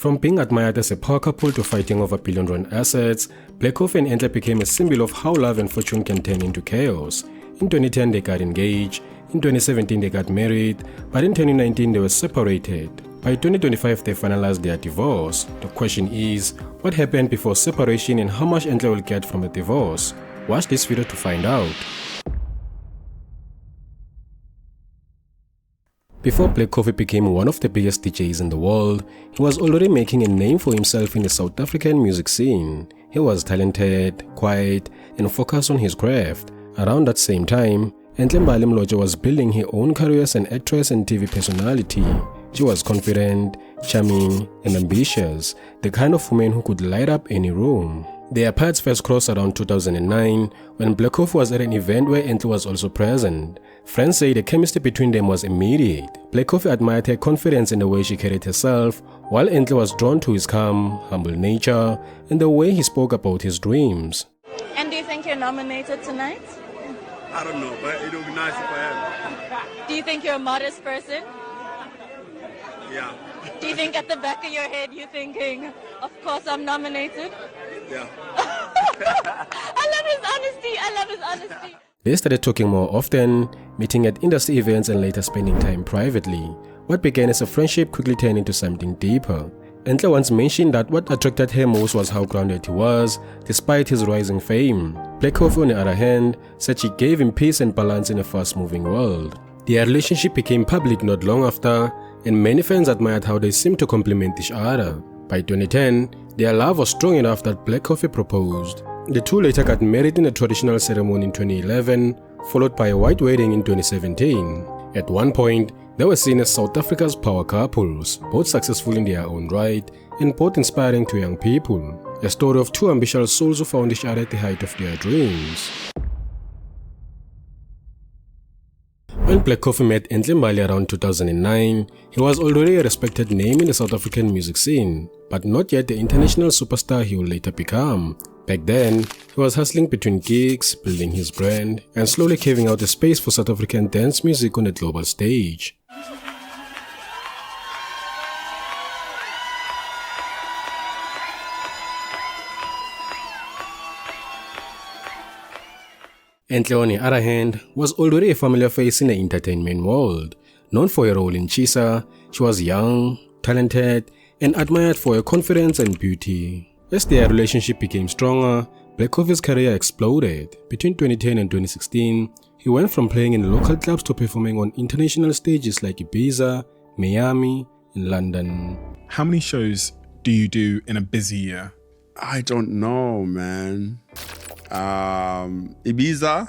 From being admired as a power couple to fighting over billion-rand assets, Black Coffee and Enhle became a symbol of how love and fortune can turn into chaos. In 2010 they got engaged, in 2017 they got married, but in 2019 they were separated. By 2025 they finalized their divorce. The question is, what happened before separation and how much Enhle will get from the divorce? Watch this video to find out. Before Black Coffee became one of the biggest DJs in the world, he was already making a name for himself in the South African music scene. He was talented, quiet, and focused on his craft. Around that same time, Enhle Mbali was building her own career as an actress and TV personality. She was confident, charming, and ambitious, the kind of woman who could light up any room. Their paths first crossed around 2009 when Black Coffee was at an event where Enhle was also present. Friends say the chemistry between them was immediate. Black Coffee admired her confidence in the way she carried herself, while Enhle was drawn to his calm, humble nature and the way he spoke about his dreams. And do you think you're nominated tonight? I don't know, but it would be nice if I am. Do you think you're a modest person? Yeah. Do you think at the back of your head you're thinking, of course I'm nominated? Yeah. I love his honesty. They started talking more often, meeting at industry events and later spending time privately. What began as a friendship quickly turned into something deeper. Enhle once mentioned that what attracted her most was how grounded he was, despite his rising fame. Black Coffee, on the other hand, said she gave him peace and balance in a fast-moving world. Their relationship became public not long after, and many fans admired how they seemed to complement each other. By 2010, their love was strong enough that Black Coffee proposed. The two later got married in a traditional ceremony in 2011, followed by a white wedding in 2017. At one point, they were seen as South Africa's power couples, both successful in their own right and both inspiring to young people. A story of two ambitious souls who found each other at the height of their dreams. When Black Coffee met Enhle Mbali around 2009, he was already a respected name in the South African music scene, but not yet the international superstar he would later become. Back then, he was hustling between gigs, building his brand, and slowly carving out a space for South African dance music on a global stage. Enhle, on the other hand, was already a familiar face in the entertainment world. Known for her role in Chisa, she was young, talented, and admired for her confidence and beauty. As their relationship became stronger, Black Coffee's career exploded. Between 2010 and 2016, he went from playing in local clubs to performing on international stages like Ibiza, Miami, and London. How many shows do you do in a busy year? I don't know, man. Ibiza,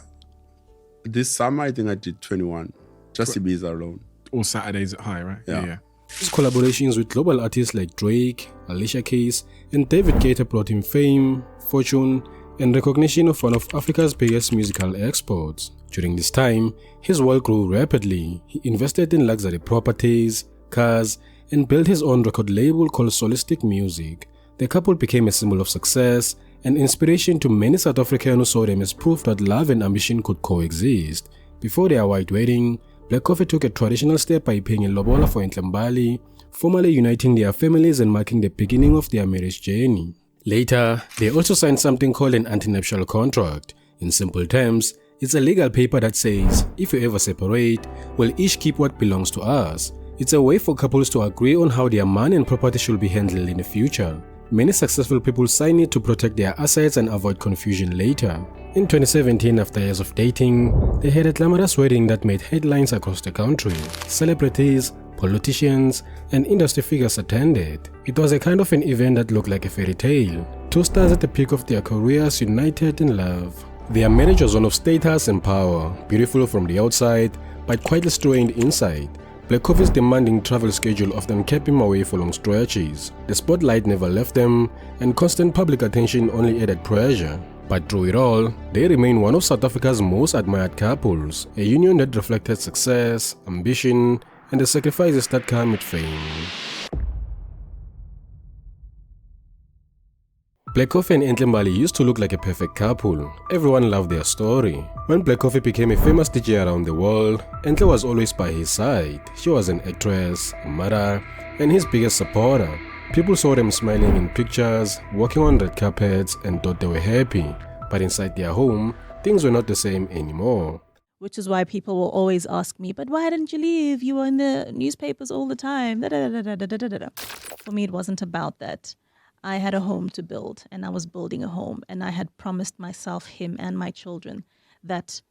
this summer I think I did 21. Just Ibiza alone. All Saturdays at High, right? Yeah. His collaborations with global artists like Drake, Alicia Keys, and David Guetta brought him fame, fortune, and recognition of one of Africa's biggest musical exports. During this time, his wealth grew rapidly. He invested in luxury properties, cars, and built his own record label called Solistic Music. The couple became a symbol of success and inspiration to many South Africans who saw them as proof that love and ambition could coexist. Before their white wedding, Black Coffee took a traditional step by paying a lobola for Enhle Mbali, formally uniting their families and marking the beginning of their marriage journey. Later, they also signed something called an antenuptial contract. In simple terms, it's a legal paper that says, if you ever separate, we'll each keep what belongs to us. It's a way for couples to agree on how their money and property should be handled in the future. Many successful people sign it to protect their assets and avoid confusion later. In 2017, after years of dating, they had a glamorous wedding that made headlines across the country. Celebrities, politicians, and industry figures attended. It was a kind of an event that looked like a fairy tale. Two stars at the peak of their careers united in love. Their marriage was one of status and power, beautiful from the outside, but quite strained inside. Black Coffee's demanding travel schedule often kept him away for long stretches. The spotlight never left them, and constant public attention only added pressure. But through it all, they remain one of South Africa's most admired couples, a union that reflected success, ambition, and the sacrifices that come with fame. Black Coffee and Enhle Mbali used to look like a perfect couple. Everyone loved their story. When Black Coffee became a famous DJ around the world, Enhle was always by his side. She was an actress, a mother, and his biggest supporter. People saw them smiling in pictures, walking on red carpets, and thought they were happy. But inside their home, things were not the same anymore. Which is why people will always ask me, but why didn't you leave? You were in the newspapers all the time. For me, it wasn't about that. I had a home to build, and I was building a home, and I had promised myself, him and my children, that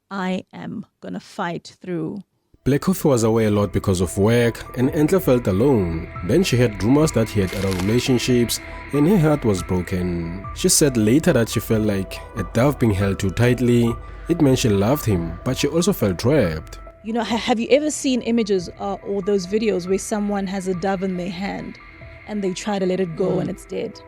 I am going to fight through. Black Coffee was away a lot because of work, and Enhle felt alone. Then she heard rumors that he had other relationships, and her heart was broken. She said later that she felt like a dove being held too tightly. It meant she loved him, but she also felt trapped. You know, have you ever seen images or those videos where someone has a dove in their hand and they try to let it go and it's dead?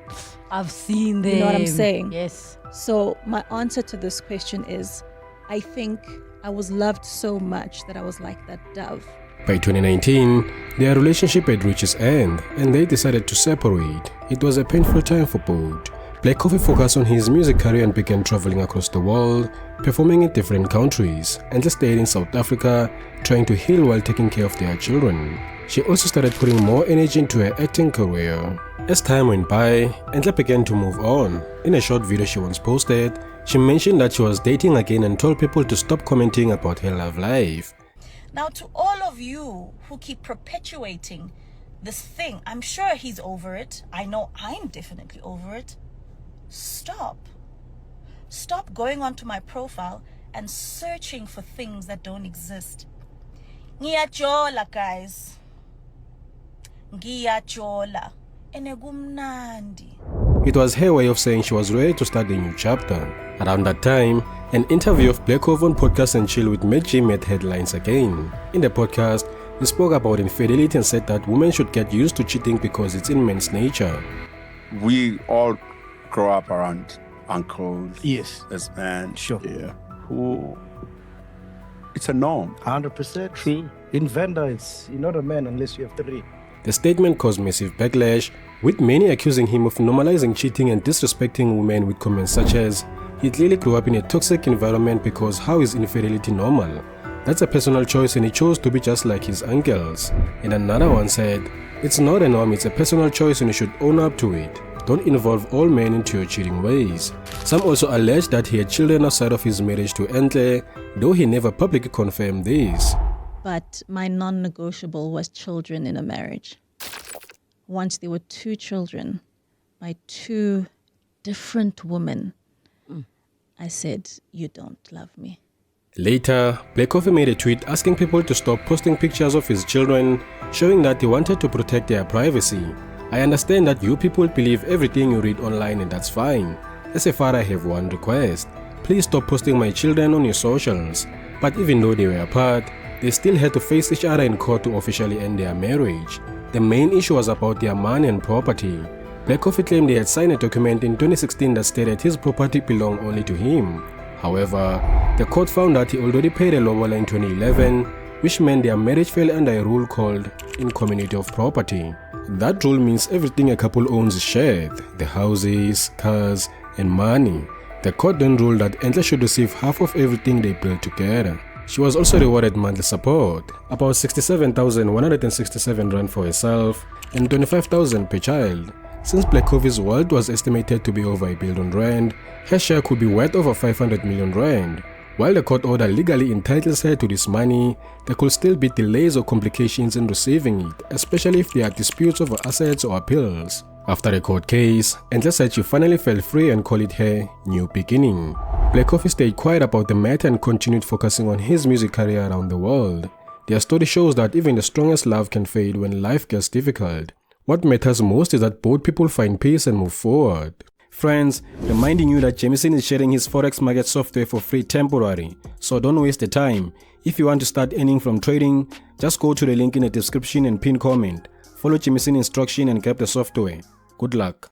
I've seen them. You know what I'm saying? Yes. So my answer to this question is, I think I was loved so much that I was like that dove. By 2019, their relationship had reached its end and they decided to separate. It was a painful time for both. Black Coffee focused on his music career and began traveling across the world, performing in different countries, and just stayed in South Africa, trying to heal while taking care of their children. She also started putting more energy into her acting career. As time went by, Enhle began to move on. In a short video she once posted, she mentioned that she was dating again and told people to stop commenting about her love life. Now, to all of you who keep perpetuating this thing, I'm sure he's over it. I know I'm definitely over it. Stop going onto my profile and searching for things that don't exist. Ngiyajola, guys. Ngiyajola. Enegumnandi. It was her way of saying she was ready to start a new chapter. Around that time, an interview of Black Coffee on Podcast and Chill with Matt G made headlines again. In the podcast, he spoke about infidelity and said that women should get used to cheating because it's in men's nature. We all grow up around uncles. Yes. As men. Sure. Yeah. Who? It's a norm. 100% true. In Venda, you're not a man unless you have 3. The statement caused massive backlash, with many accusing him of normalizing cheating and disrespecting women with comments such as, he clearly grew up in a toxic environment because how is infidelity normal? That's a personal choice and he chose to be just like his uncles. And another one said, it's not a norm, it's a personal choice and you should own up to it. Don't involve all men into your cheating ways. Some also alleged that he had children outside of his marriage to Enhle, though he never publicly confirmed this. But my non-negotiable was children in a marriage. Once there were 2 children by 2 different women, I said, you don't love me. Later, Black Coffee made a tweet asking people to stop posting pictures of his children, showing that he wanted to protect their privacy. I understand that you people believe everything you read online and that's fine. As a father, I have one request. Please stop posting my children on your socials. But even though they were apart, they still had to face each other in court to officially end their marriage. The main issue was about their money and property. Black Coffee claimed they had signed a document in 2016 that stated his property belonged only to him. However, the court found that he already paid a lobola in 2011, which meant their marriage fell under a rule called incommunity of property. That rule means everything a couple owns is shared, the houses, cars, and money. The court then ruled that Enhle should receive half of everything they built together. She was also rewarded monthly support, about 67,167 rand for herself and 25,000 per child. Since Black Coffee's wealth was estimated to be over R1 billion, her share could be worth over 500 million rand. While the court order legally entitles her to this money, there could still be delays or complications in receiving it, especially if there are disputes over assets or appeals. After a court case, Enhle said she finally felt free and called it her new beginning. Black Coffee stayed quiet about the matter and continued focusing on his music career around the world. Their story shows that even the strongest love can fade when life gets difficult. What matters most is that both people find peace and move forward. Friends, reminding you that Jameson is sharing his Forex market software for free temporary, so don't waste the time. If you want to start earning from trading, just go to the link in the description and pin comment. Follow Jameson instruction and grab the software. Good luck.